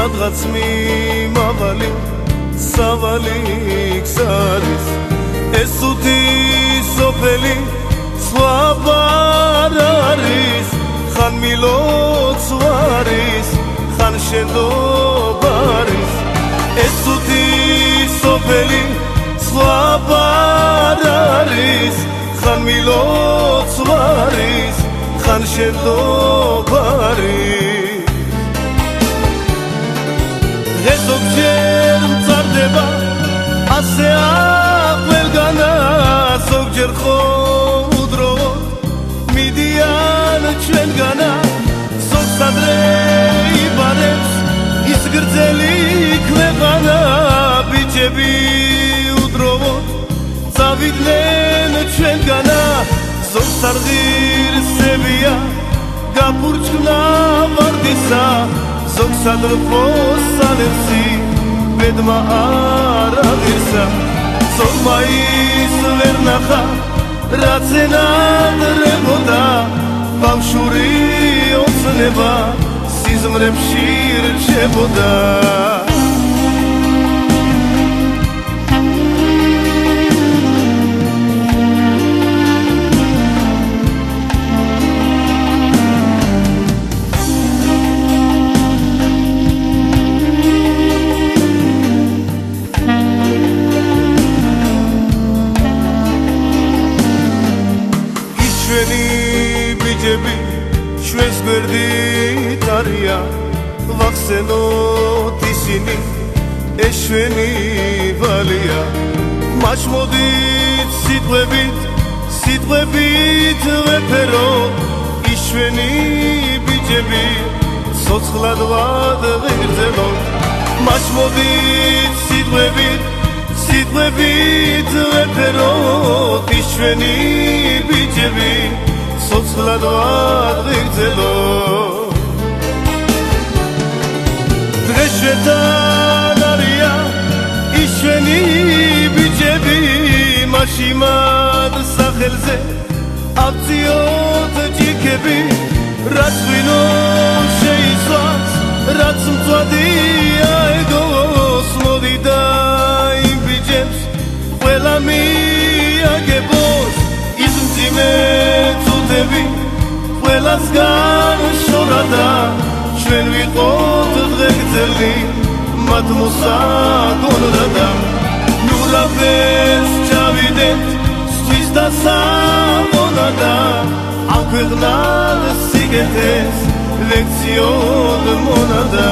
სადღაც მიმავალი სავალი გზარის ეს უთი სოფელი სხვა არ არის ხან მილოცვარის ხან შენდობარის ეს უთი სოფელი სხვა არ არის ხან მილოცვარის ხან შენდობარის ზოგჯერ მწარდება ასე ყველგანა ზოგჯერ ხო უდროვოდ მიდიან ჩვენგანა ზოგს ადრე იბარებს ის გრძელი ქვეყანა ბიჭები უდროვოდ წავიდნენ ჩვენგანა ზოგს არ ღირსებია გაფურჩქნა ვარდისა ზოგს ადრფოს ალერსი ბედმა არ აღირსა ზოგმა ის ვერ ნახა რაც ენადრებოდა ბავშვური ოცნება სიზმრებში რჩებოდა ბიჭები ჩვენს გვერდით არიან ვახსენოთ ისინი ეს ჩვენი ვალია მათ მოდით სიტყვებით ვეფეროთ ის ჩვენი ბიჭები ცოცხლად ვადღერძელოთ მათ მოდით სიტყვებით ვეფეროთ ის ჩვენი ბიჭები ცოცხლად ვადღერძელოთ დღეს ჩვენთან არიან ის ჩვენი ბიჭები მაშინ მათ სახელზე ავწიოთ ჯიქები რაც ღვინო შეისვას რაც მწვადი აეგოს მოდი და იმ ბიჭებს ყველა მიაგებოს ის მძიმე ყველას განშორადა ჩვენ ვიყოთ დღეგრძელი მათ მოსაგონრადა ნუ რაფერს ჩავიდეთ სთვის და სამონადა ამ ქვეყნად სიგეთეს ლექციოდ მონადა